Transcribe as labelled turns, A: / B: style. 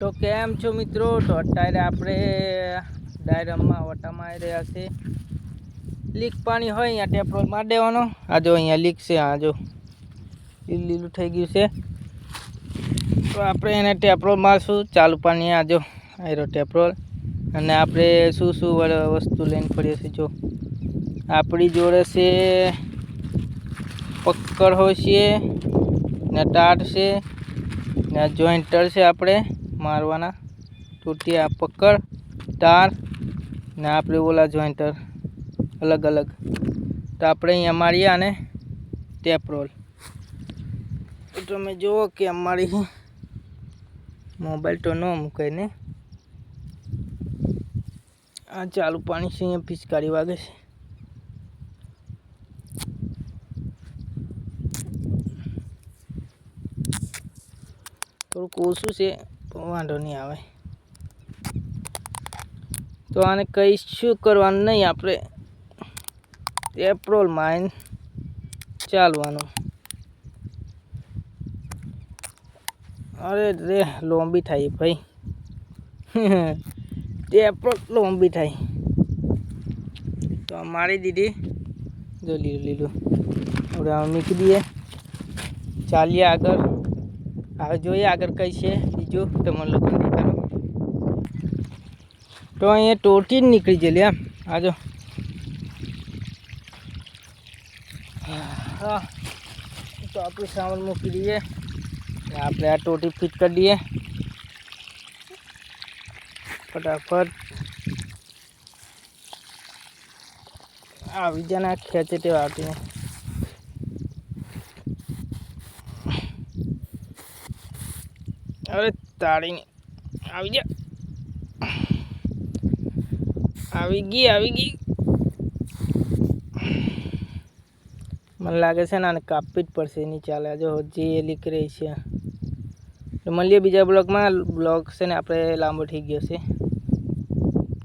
A: તો કેમ છો મિત્રો? તો અત્યારે આપણે ડાયરામાં વટામાં આવી રહ્યા છે. લીક પાણી હોય અહીંયા ટેપરોલ મારી દેવાનો. આ જો અહીંયા લીક છે, આ જો લીલું થઈ ગયું છે. તો આપણે એને ટેપરોલ મારશું ચાલુ પાણી. આ જો આયરો ટેપરોલ. અને આપણે શું વસ્તુ લઈને પડીએ છીએ જો આપણી જોડે છે પક્કડ હોય છે ને ટાટ છે ને જોઈન્ટર છે આપણે મારવાના તૂટિયા પકડ તાર ને આપણે ઓલા જોઈન્ટર અલગ અલગ. તો આપણે અહીંયા મારીએ અને ટેપરોલ. તો તમે જુઓ કે અમારી મોબાઈલ તો ન મૂકાય ને. આ ચાલુ પાણી છે, અહીંયા પિચકારી વાગે છે. થોડુંક ઓછું છે પણ વાંધો નહીં આવે. તો આને કંઈ શું કરવાનું નહીં, આપણે ટેપરોલ મારીને ચાલવાનું. અરે રે લોંબી થાય ભાઈ ટેપરોલ લોંબી થાય. તો મારી દીધી જો લીલું હવે મૂકી દઈએ, ચાલીએ આગળ. હવે જોઈએ આગળ કઈ છે બીજું તમને લોકોને દેખાડો. તો અહીંયા ટોટી જ નીકળી ગયેલી એમ. આજો હા, તો આપણે સામાન મૂકી દઈએ. આપણે આ ટોટી ફિટ કરી દઈએ ફટાફટ. આવી જાને ખેંચે તે આવતી ને. અરે તાળીને આવી જા, આવી ગઈ. મને લાગે છે ને આને કાપવી જ પડશે, નહીં ચાલે. જો જે લીક રહી છે. તો મળીએ બીજા બ્લોગમાં. બ્લોગ છે ને આપણે લાંબો થઈ ગયો છે.